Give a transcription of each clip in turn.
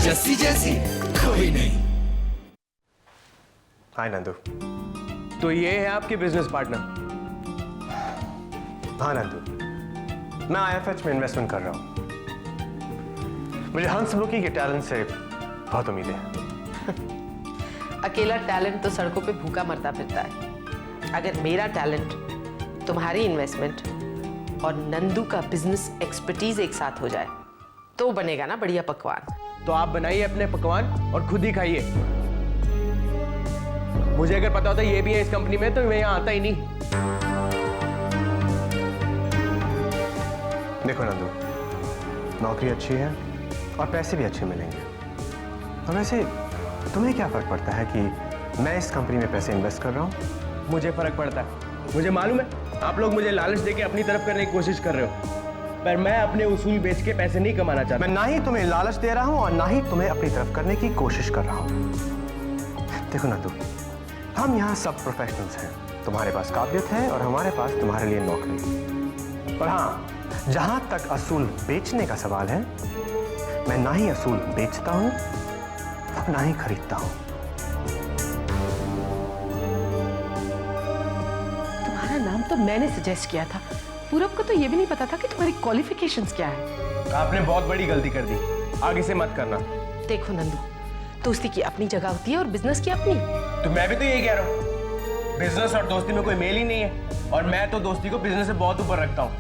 जस्सी जैसी कोई नहीं। हाय नंदू। तो ये है आपके बिजनेस पार्टनर? हाँ नंदू, मैं IFH में इन्वेस्टमेंट कर रहा हूँ। मुझे हंसमुखी के टैलेंट से बहुत उम्मीदें हैं। अकेला टैलेंट तो सड़कों पे भूखा मरता फिरता है। अगर मेरा टैलेंट, तुम्हारी इन्वेस्टमेंट और नंदू का बिजनेस एक्सपर्टीज एक साथ हो जाए तो बनेगा ना बढ़िया पकवान। तो आप बनाइए अपने पकवान और खुद ही खाइए। मुझे अगर पता होता ये भी है इस कंपनी में तो मैं यहाँ आता ही नहीं। देखो नंदू, नौकरी अच्छी है और पैसे भी अच्छे मिलेंगे। और वैसे तुम्हें क्या फर्क पड़ता है कि मैं इस कंपनी में पैसे इन्वेस्ट कर रहा हूँ? मुझे फर्क पड़ता है। मुझे मालूम है आप लोग मुझे लालच देके अपनी तरफ करने की कोशिश कर रहे हो, पर मैं अपने उसूल बेच के पैसे नहीं कमाना चाहता। मैं ना ही तुम्हें लालच दे रहा हूं और ना ही तुम्हें अपनी तरफ करने की कोशिश कर रहा हूं। देखो नंदू, हम यहाँ सब प्रोफेशनल्स हैं। तुम्हारे पास काबिलियत है और हमारे पास तुम्हारे लिए नौकरी। और हाँ, जहां तक असूल बेचने का सवाल है, मैं ना ही असूल बेचता हूं और ना ही खरीदता हूं। तुम्हारा नाम तो मैंने सजेस्ट किया था। पूरब को तो ये भी नहीं पता था कि तुम्हारी क्वालिफिकेशंस क्या है। आपने बहुत बड़ी गलती कर दी, आगे से मत करना। देखो नंदू, दोस्ती की अपनी जगह होती है और बिजनेस की अपनी। तो मैं भी तो यही कह रहा हूँ, बिजनेस और दोस्ती में कोई मेल ही नहीं है और मैं तो दोस्ती को बिजनेस से बहुत ऊपर रखता हूँ।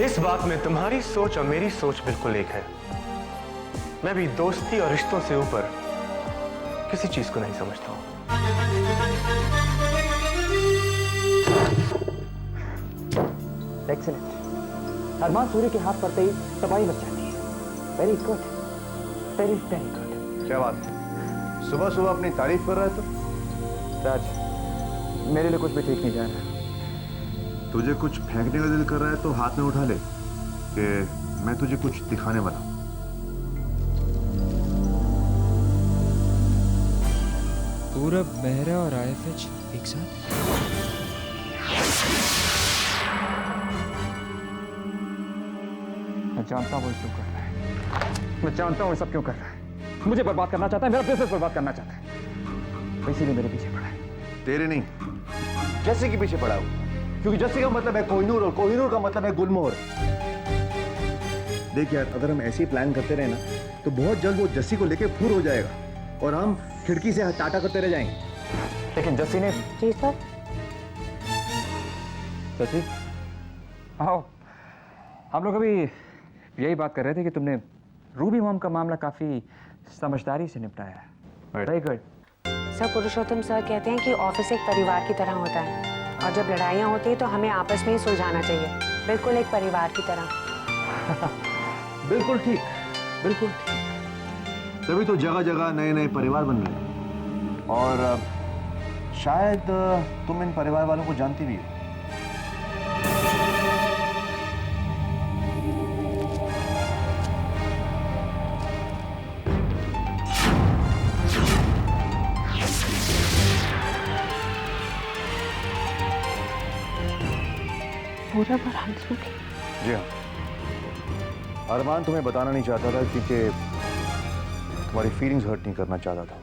इस बात में तुम्हारी सोच और मेरी सोच बिल्कुल एक है। मैं भी दोस्ती और रिश्तों से ऊपर किसी चीज को नहीं समझता हूं। एक्सीलेंट। अरमान सूर्य के हाथ पड़ते ही तबाही मच जाती है। Very good, very very good. क्या बात है, सुबह सुबह अपनी तारीफ कर रहा है तो? राज, मेरे लिए कुछ भी ठीक नहीं जा रहा। तुझे कुछ फेंकने का दिल कर रहा है तो हाथ में उठा ले कि मैं तुझे कुछ दिखाने वाला हूं। पूरब, मेहरा और IFH एक साथ? मैं जानता हूँ वो क्यों कर रहा है। मैं जानता हूँ वो सब क्यों कर रहा है। मुझे बर्बाद करना चाहता है, मेरा बिजनेस बर्बाद करना चाहता है। इसीलिए मेरे पीछे पड़ा है। तेरे नहीं, जस्सी के पीछे पड़ा हूं। क्योंकि जस्सी का मतलब है कोहिनूर और कोहिनूर का मतलब है गुलमोहर। देख यार, अगर हम ऐसे ही प्लान करते रहे ना तो बहुत जल्द वो जस्सी को लेके फूर हो जाएगा और हम खिड़की से टाटा करते रह जाएंगे। लेकिन जस्सी ने। जी सर। जस्सी, आओ। हम लोग अभी यही बात कर रहे थे कि तुमने रूबी मॉम का मामला काफी समझदारी से निपटाया है। Very good. सर, पुरुषोत्तम सर कहते हैं कि ऑफिस एक परिवार की तरह होता है और जब लड़ाइयाँ होती हैं तो हमें आपस में ही सुलझाना चाहिए, बिल्कुल एक परिवार की तरह। बिल्कुल ठीक, बिल्कुल ठीक। तभी तो जगह जगह नए नए परिवार बन रहे हैं और शायद तुम इन परिवार वालों को जानती भी हो। पूरब और हंसमुखी। जी हाँ, अरमान तुम्हें बताना नहीं चाहता था क्योंकि तुम्हारी फीलिंग्स हर्ट नहीं करना चाहता था वो।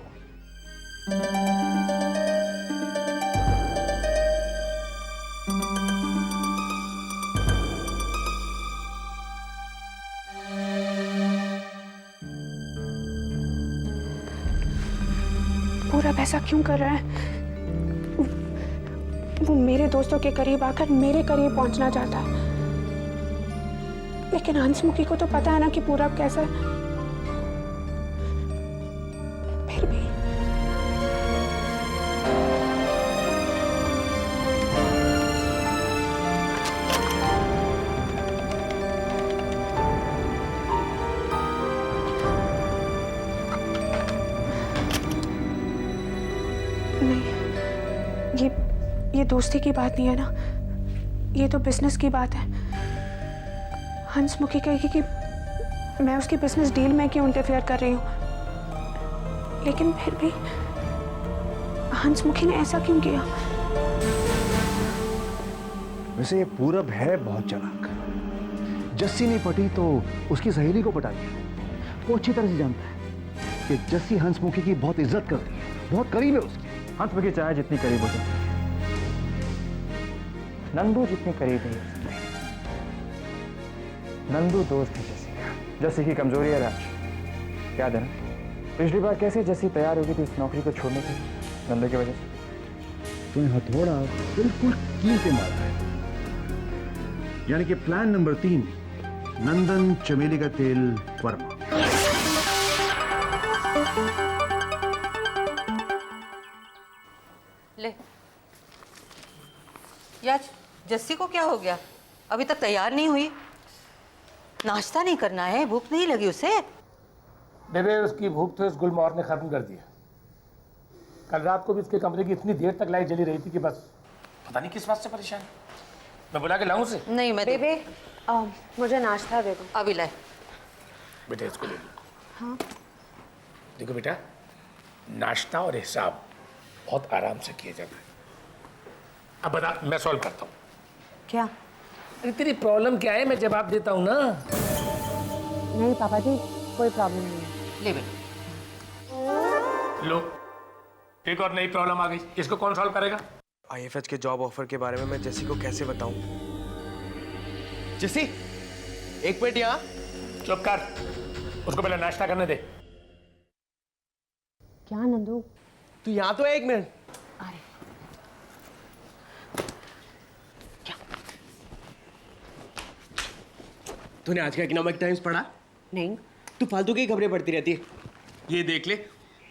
पूरब ऐसा क्यों कर रहा है? वो मेरे दोस्तों के करीब आकर मेरे करीब पहुंचना चाहता है, लेकिन हंसमुखी को तो पता है ना कि पूरब कैसा है। फिर भी नहीं, ये दोस्ती की बात नहीं है ना, ये तो बिजनेस की बात है। हंसमुखी कहेगी कि मैं उसकी बिजनेस डील में क्यों इंटरफेयर कर रही हूँ, लेकिन फिर भी हंसमुखी ने ऐसा क्यों किया? वैसे ये पूरब है बहुत चालाक। जस्सी नहीं पटी तो उसकी सहेली को पटा दिया। वो अच्छी तरह से जानता है कि जस्सी हंसमुखी की बहुत इज्जत करती है, बहुत करीब है उसकी। हंसमुखी चाहे जितनी करीब हो सकती है, नंदू जितनी करीब नहीं हो सकती। नंदू दोस्त है जस्सी का। जस्सी की कमजोरी है राज, याद है ना पिछली बार कैसे जस्सी तैयार होगी थी इस नौकरी को छोड़ने के लिए नंदू की वजह से। तुम्हें हथौड़ा बिल्कुल कील पे मारा है। यानी कि प्लान नंबर 3, नंदन चमेली का तेल वर्मा। ले यार, जस्सी को क्या हो गया? अभी तक तैयार नहीं हुई। नाश्ता नहीं करना है? भूख नहीं लगी उसे? बेबे उसकी भूख तो इस गुलमोहर ने खत्म कर दी है। कल रात को भी उसके कमरे की इतनी देर तक लाइट जली रही थी कि बस पता नहीं किस बात से परेशान। मैं बुला के लाऊं उसे? नहीं, मैं बेबे मुझे नाश्ता दे दो। अभी लाए। बेटा इसको ले लो। हाँ देखो बेटा, नाश्ता और हिसाब बहुत आराम से किया जाता है। अब बता, मैं सॉल्व करता हूँ। क्या? अरे तेरी प्रॉब्लम क्या है, मैं जवाब देता हूँ ना। नहीं पापा जी, कोई प्रॉब्लम नहीं है। ले बेटा। लो, एक और नई प्रॉब्लम आ गई। इसको कौन सॉल्व करेगा? आईएफएच के जॉब ऑफर के बारे में मैं जस्सी को कैसे बताऊं? जस्सी, एक मिनट यहाँ। चुप कर, उसको पहले नाश्ता करने दे। क्या नंदू? तू यहाँ तो है, एक मिनट। तूने आज का इकोनॉमिक टाइम्स पढ़ा? नहीं। तू फालतू की खबरें पढ़ती रहती है। ये देख ले,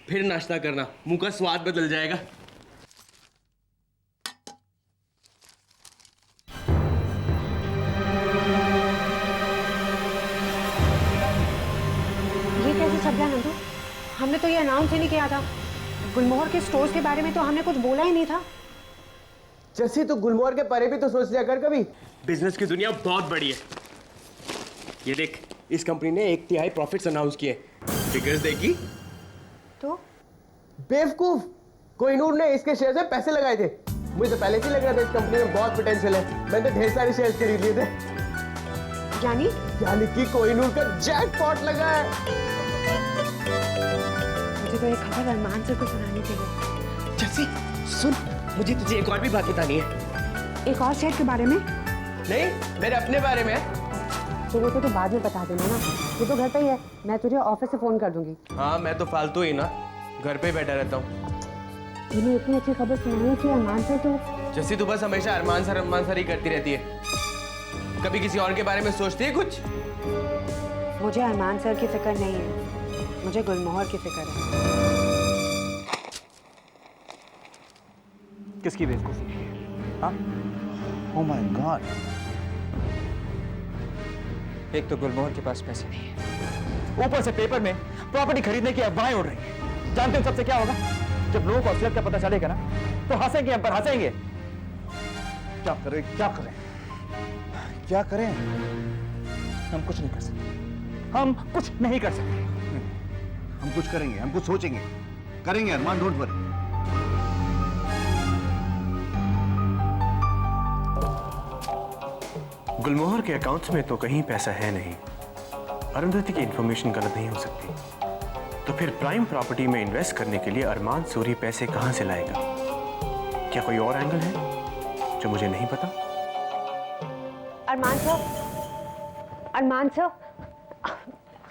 फिर नाश्ता करना, मुंह का स्वाद बदल जाएगा। ये कैसे छप गया नंदू? हमने तो ये अनाउंस ही नहीं किया था। गुलमोहर के स्टोर्स के बारे में तो हमने कुछ बोला ही नहीं था। जैसे तो गुलमोहर के परे भी तो सोच लिया कर कभी। बिजनेस की दुनिया बहुत बड़ी है। ये देख, इस कंपनी ने 1/3 प्रॉफिट्स अनाउंस किए। फिगर्स देखी? तो बेवकूफ, कोहिनूर ने इसके शेयर में पैसे लगाए थे। मुझे तो पहले से लग रहा था इस कंपनी में बहुत पोटेंशियल है। मैंने तो ढेर सारे शेयर खरीद लिए थे। यानी कि कोहिनूर का जैकपॉट लगा है। मुझे तो ये खबर अरमान सर को सुनानी चाहिए। जस्सी सुन, मुझे तुझे एक और भी बात बतानी है। एक और शेयर के बारे में? नहीं, मेरे अपने बारे में। तो वो तो बाद में बता देना ना, ये तो घर पे ही है। मैं तुझे ऑफिस से फोन कर दूंगी। हाँ, मैं तो फालतू ही ना, घर पे ही बैठा रहता हूँ। तूने इतनी अच्छी खबर सुनाई थी अरमान सर तो। जैसे तू बस हमेशा अरमान सर ही करती रहती है। कभी किसी और के बारे में सोचती है कुछ? मुझे अरमान सर की फिक्र नहीं है, मुझे गुलमोहर की फिक्र है। किसकी बेवकूफ़ी? हाँ? Oh my God. एक तो गुलमोहर के पास पैसे नहीं है, ऊपर से पेपर में प्रॉपर्टी खरीदने की अफवाहें उड़ रही हैं। जानते हो सबसे क्या होगा? जब लोगों को असलियत का पता चलेगा ना, तो हंसेंगे हम पर, हंसेंगे। क्या करें, क्या करें, क्या करें? हम कुछ नहीं कर सकते, हम कुछ नहीं कर सकते। हम कुछ करेंगे, हम कुछ सोचेंगे, करेंगे अरमान, डोंट वरी। गुलमोहर के अकाउंट्स में तो कहीं पैसा है नहीं। अरुंधति की इंफॉर्मेशन गलत नहीं हो सकती। तो फिर प्राइम प्रॉपर्टी में इन्वेस्ट करने के लिए अरमान सूरी पैसे कहां से लाएगा? क्या कोई और एंगल है जो मुझे नहीं पता? अरमान सर,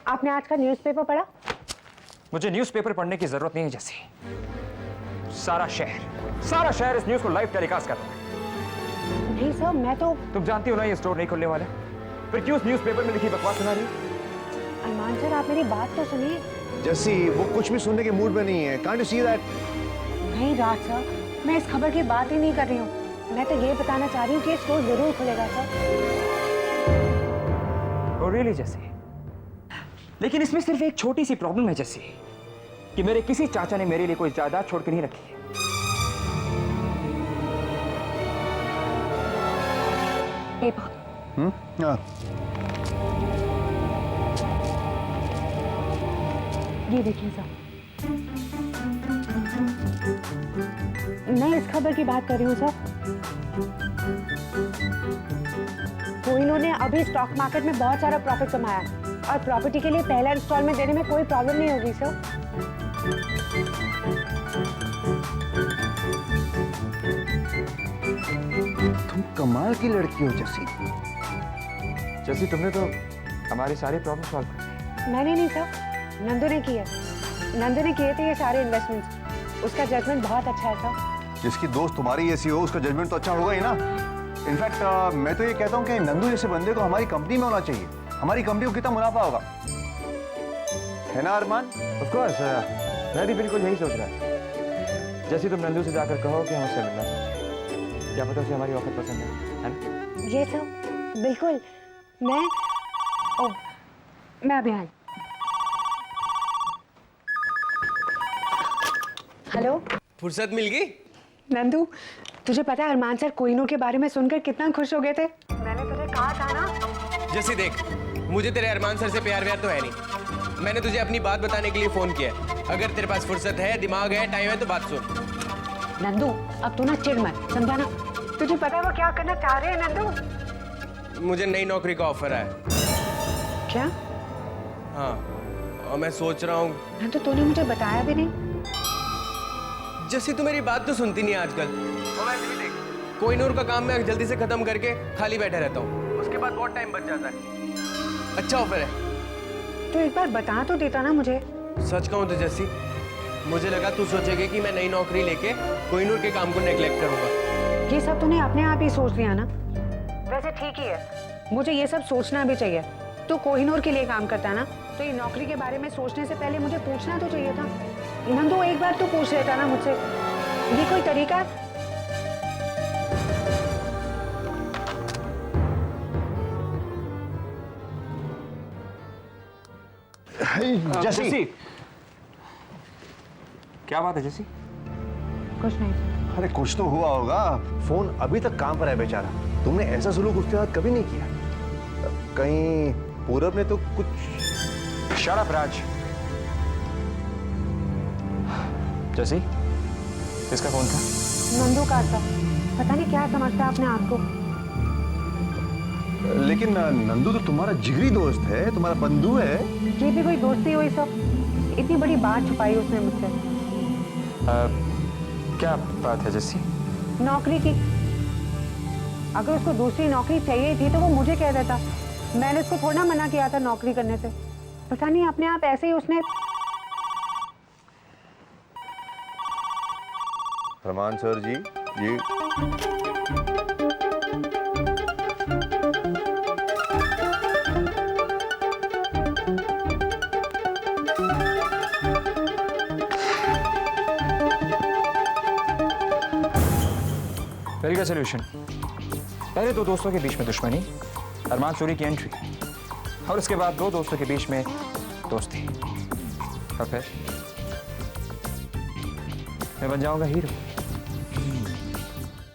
आपने आज का न्यूज़पेपर पढ़ा? मुझे न्यूज़पेपर पढ़ने की जरूरत नहीं है जैसी। सारा शहर इस न्यूज़ को लाइव टेलीकास्ट कर रहा है। नहीं सर, मैं तो। तुम जानती हो ना ये स्टोर नहीं खुलने वाला, फिर क्यों उस न्यूज़पेपर में लिखी बकवास सुना रही? अरमान सर, आप मेरी बात तो सुनिए। जस्सी, वो कुछ भी सुनने के मूड में नहीं है। Can't you see that? नहीं राज सर, मैं इस खबर की बात ही नहीं कर रही हूँ। मैं तो ये बताना चाह रही हूँ कि स्टोर जरूर खुलेगा सर। ओ रियली जैसी? लेकिन इसमें सिर्फ एक छोटी सी प्रॉब्लम है जैसी, कि मेरे किसी चाचा ने मेरे लिए कोई जायदाद छोड़ के नहीं रखी है। हाँ। ये देखिए सर, मैं इस खबर की बात कर रही हूँ सर। तो इन्होंने अभी स्टॉक मार्केट में बहुत सारा प्रॉफिट कमाया और प्रॉपर्टी के लिए पहला इंस्टॉलमेंट देने में कोई प्रॉब्लम नहीं होगी सर। तुम कमाल की लड़की हो जसी। जैसी तुमने तो हमारी सारी प्रॉब्लम सॉल्व कर दी। मैंने नहीं सर, नंदू ने किए। नंदू ने किए थे ये सारे इन्वेस्टमेंट्स। उसका जजमेंट बहुत अच्छा है सर। जिसकी दोस्त तुम्हारी ऐसी हो उसका जजमेंट तो अच्छा होगा ही ना। इनफैक्ट मैं तो ये कहता हूँ कि नंदू जैसे बंदे को हमारी कंपनी में होना चाहिए। हमारी कंपनी को कितना मुनाफा होगा, है ना अरमान? ऑफ कोर्स, मैं भी बिल्कुल यही सोच रहा था। जैसे तुम नंदू से जाकर कहो कि हम उससे मिलना चाहते हैं, क्या पता उसे हमारी ऑफर पसंद है ना? ये सब बिल्कुल। मैं अभी आई। हेलो फुर्सत मिल गई? नंदू, तुझे पता है अरमान सर कोहिनूर के बारे में सुनकर कितना खुश हो गए थे? मैंने तुझे कहा था ना। जैसे देख, मुझे तेरे अरमान सर से प्यार तो है नहीं। मैंने तुझे अपनी बात बताने के लिए फोन किया है। अगर तेरे पास फुर्सत है, दिमाग है, टाइम है तो बात सुन। नंदू, अब तू ना चिढ़ मत, समझा ना? तुझे पता है वो क्या करना चाह रहे हैं नंदू? मुझे नई नौकरी का ऑफर है। क्या? हाँ, और मैं सोच रहा हूँ। नंदू, तूने मुझे बताया भी नहीं। जैसी तू मेरी बात तो सुनती नहीं आजकल। कोहिनूर का काम मैं जल्दी से खत्म करके खाली बैठा रहता हूँ। उसके बाद बहुत टाइम बच जाता है। अच्छा ऑफर है। तो एक बार बता तो देता ना मुझे। सच कहूँ तो जैसी, मुझे लगा तू सोचेगी कि मैं नई नौकरी लेके कोहिनूर के काम को नेग्लेक्ट करूंगा। ये सब तूने अपने आप ही सोच लिया ना। वैसे ठीक ही है, मुझे ये सब सोचना भी चाहिए। तू कोहिनूर के लिए काम करता है ना, तो ये नौकरी के बारे में सोचने से पहले मुझे पूछना तो चाहिए था। नंदू, एक बार तू पूछ लेता ना मुझसे। ये कोई तरीका है? जसी, क्या बात है जैसी? कुछ नहीं। अरे कुछ तो हुआ होगा। फोन अभी तक काम पर है बेचारा। तुमने ऐसा सुलूक उसके साथ कभी नहीं किया। कहीं पूरब ने तो कुछ। शट अप राज। जैसी, किसका फोन था? नंदू का था। पता नहीं क्या समझता है अपने आप को। लेकिन नंदू तो तुम्हारा जिगरी दोस्त है, तुम्हारा बंधु है। ये भी कोई दोस्ती हुई सब? इतनी बड़ी बात छुपाई उसने मुझसे। क्या बात है जैसी? नौकरी की। अगर उसको दूसरी नौकरी चाहिए थी तो वो मुझे कह देता। मैंने उसको थोड़ा मना किया था नौकरी करने से। पता नहीं अपने आप ऐसे ही उसने। रमान सर जी, ये वेरी गुड सॉल्यूशन। पहले दो दोस्तों के बीच में दुश्मनी, अरमान सूरी की एंट्री, और उसके बाद दो दोस्तों के बीच में दोस्ती, और फिर मैं बन जाऊंगा हीरो।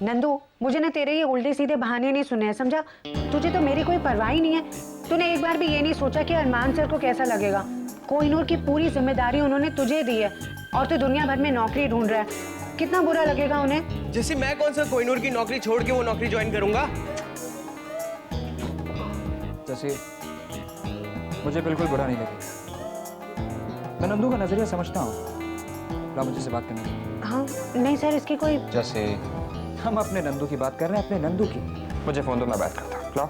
नंदू, मुझे ना तेरे ये उल्टे सीधे बहाने नहीं सुने हैं, समझा? तुझे तो मेरी कोई परवाह ही नहीं है। तूने एक बार भी ये नहीं सोचा कि अरमान सर को कैसा लगेगा। कोहिनूर की पूरी जिम्मेदारी उन्होंने तुझे दी है और तू दुनिया भर में नौकरी ढूंढ रहा है। कितना बुरा लगेगा उन्हें। जैसे मैं कौन सा कोहिनूर की नौकरी छोड़ के वो नौकरी ज्वाइन करूंगा? जैसे मुझे बिल्कुल बुरा नहीं लगेगा। मैं नंदू का नजरिया समझता हूँ। ला मुझे से बात करने दो। हाँ, नहीं सर, इसकी कोई। जैसे हम अपने नंदू की बात कर रहे हैं, अपने नंदू की। मुझे फोन दो, मैं बात करता हूँ। लाओ।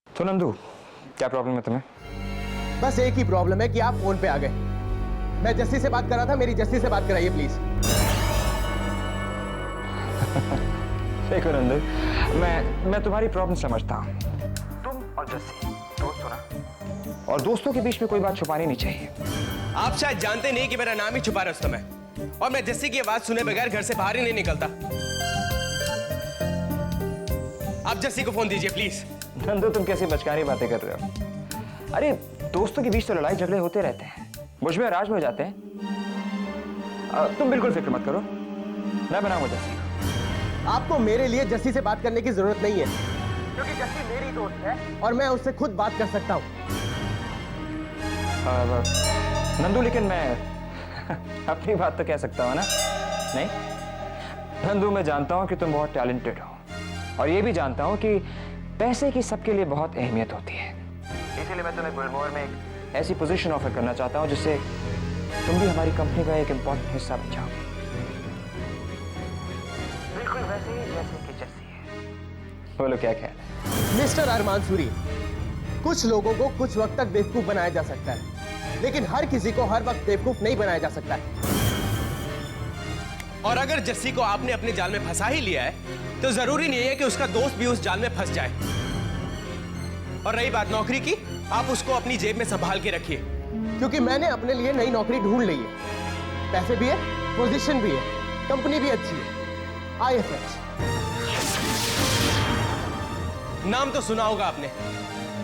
तो नंदू, क्या प्रॉब्लम है तुम्हें? बस एक ही प्रॉब्लम है कि आप फोन पे आ गए। मैं जस्सी से बात कर रहा था, मेरी जस्सी से बात कराइए प्लीज। देखो नंदू, मैं तुम्हारी प्रॉब्लम समझता हूँ। तुम और जस्सी दोस्त हो ना, और दोस्तों के बीच में कोई बात छुपानी नहीं चाहिए। आप शायद जानते नहीं कि मेरा नाम ही छुपा रुस्तम है, और मैं जस्सी की आवाज सुने बगैर घर से बाहर ही नहीं निकलता। आप जस्सी को फोन दीजिए प्लीज। नंदू, तुम कैसी बचकानी बातें कर रहे हो? अरे दोस्तों के बीच तो लड़ाई झगड़े होते रहते हैं, मुझ में राज में हो जाते हैं। तुम बिल्कुल फिक्र मत करो, मैं बनाऊंगा जस्सी। आपको मेरे लिए जस्सी से बात करने की जरूरत नहीं है, क्योंकि जस्सी मेरी दोस्त है और मैं उससे खुद बात कर सकता हूँ। नंदू, लेकिन मैं अपनी बात तो कह सकता हूँ ना? नहीं, नंदू, मैं जानता हूं कि तुम बहुत टैलेंटेड हो और ये भी जानता हूं कि पैसे की सबके लिए बहुत अहमियत होती है। इसीलिए मैं तुम्हें गुलमोहर में एक ऐसी पोजीशन ऑफर करना चाहता हूं जिससे तुम भी हमारी कंपनी का एक इंपॉर्टेंट हिस्सा बन जाओगे। बिल्कुल वैसे ही जैसे कि जैसी है। बोलो क्या ख्याल है? मिस्टर अरमान सूरी, कुछ लोगों को कुछ वक्त तक बेवकूफ बनाया जा सकता है, लेकिन हर किसी को हर वक्त बेवकूफ नहीं बनाया जा सकता है। और अगर जस्सी को आपने अपने जाल में फंसा ही लिया है, तो जरूरी नहीं है कि उसका दोस्त भी उस जाल में फंस जाए। और रही बात नौकरी की, आप उसको अपनी जेब में संभाल के रखिए, क्योंकि मैंने अपने लिए नई नौकरी ढूंढ ली है। पैसे भी है, पोजीशन भी है, कंपनी भी अच्छी है, IFH। नाम तो सुना होगा आपने,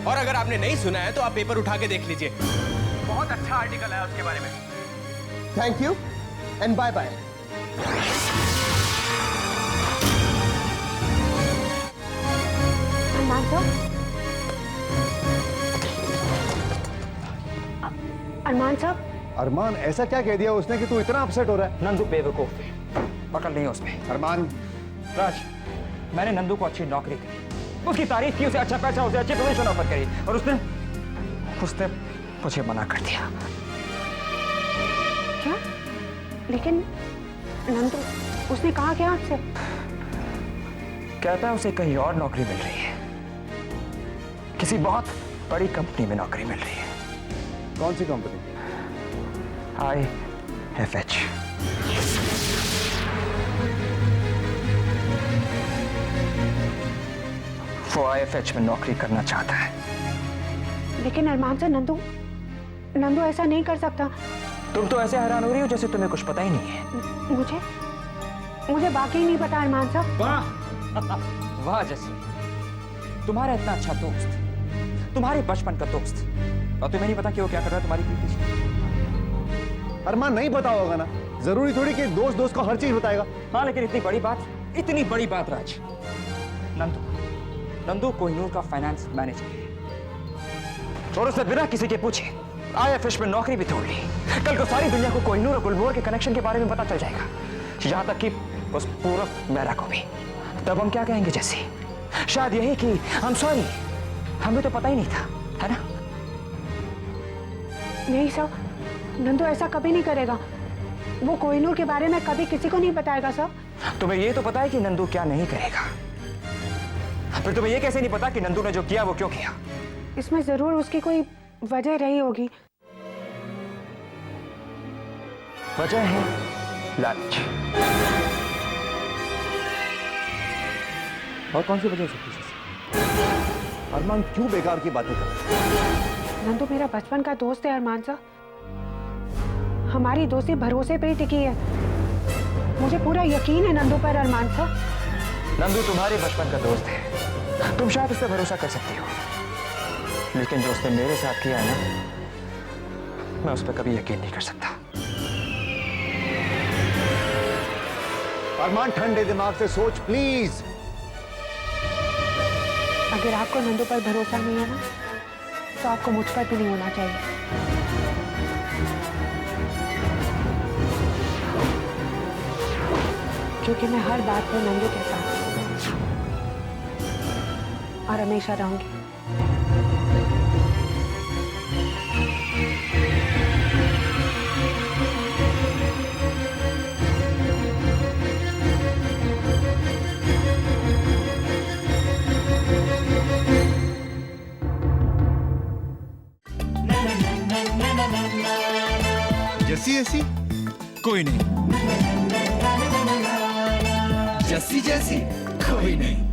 और अगर आपने नहीं सुना है तो आप पेपर उठा के देख लीजिए, बहुत अच्छा आर्टिकल है उसके बारे में। Thank you and bye bye. Armaan साहब, अरमान साहब, अरमान, ऐसा क्या कह दिया उसने कि तू इतना अपसेट हो रहा है? नंदू बेवकूफ है, पकड़ नहीं है उसमें। अरमान, राज, मैंने नंदू को अच्छी नौकरी दी, उसकी तारीफ की, उसे अच्छा पैसा, उसे अच्छी पोजीशन ऑफर करी, और उसने मुझे मना कर दिया। क्या? लेकिन नंदू, उसने कहा क्या आपसे? कहता है उसे कहीं और नौकरी मिल रही है, किसी बहुत बड़ी कंपनी में नौकरी मिल रही है। कौन सी कंपनी? IFH। वो IFH में नौकरी करना चाहता है। लेकिन अरमान साहब, नंदू ऐसा नहीं कर सकता। तुम तो ऐसे हैरान हो रही हो जैसे तुम्हें कुछ पता ही नहीं है। मुझे वाकई नहीं पता अरमान साहब। वाह वाह जैसे, तुम्हारा इतना अच्छा दोस्त, तुम्हारे बचपन का दोस्त, और तुम्हें नहीं पता कि वो क्या कर रहा है तुम्हारी पीठ पीछे? अरमान, नहीं पता होगा ना, जरूरी थोड़ी कि दोस्त को हर चीज बताएगा। हाँ, लेकिन इतनी बड़ी बात राज, नंदू कोहिनूर का फाइनेंस मैनेजर है, और उसने बिना किसी के पूछे IFH में नौकरी भी तोड़ ली। कल को सारी दुनिया को कोहिनूर और गुलमोहर के कनेक्शन के बारे में पता चल जाएगा, यहां तक कि उस पूरा मेरा को भी। तब हम क्या कहेंगे जैसे? शायद यही कि I'm sorry, हमें तो पता ही नहीं था, है ना? नहीं सर, नंदू ऐसा कभी नहीं करेगा। वो कोहिनूर के बारे में कभी किसी को नहीं बताएगा सर। तुम्हें ये तो पता है कि नंदू क्या नहीं करेगा, फिर तुम्हें ये कैसे नहीं पता कि नंदू ने जो किया वो क्यों किया? इसमें जरूर उसकी कोई वजह रही होगी। वजह है लालच। और कौन सी वजह हो सकती है? अरमान, क्यों बेकार की बातें कर रहे हैं? नंदू मेरा बचपन का दोस्त है अरमान साहब, हमारी दोस्ती भरोसे पे ही टिकी है। मुझे पूरा यकीन है नंदू पर अरमान साहब। नंदू तुम्हारे बचपन का दोस्त है, तुम शायद उस पर भरोसा कर सकती हो, लेकिन जो उसने मेरे साथ किया है ना, मैं उस पर कभी यकीन नहीं कर सकता। अरमान, ठंडे दिमाग से सोच प्लीज। अगर आपको नंदू पर भरोसा नहीं है ना, तो आपको मुझ पर भी नहीं होना चाहिए। क्योंकि मैं हर बात पर नंदू के साथ और हमेशा रहूंगी। जैसी कोई नहीं, जैसी कोई नहीं।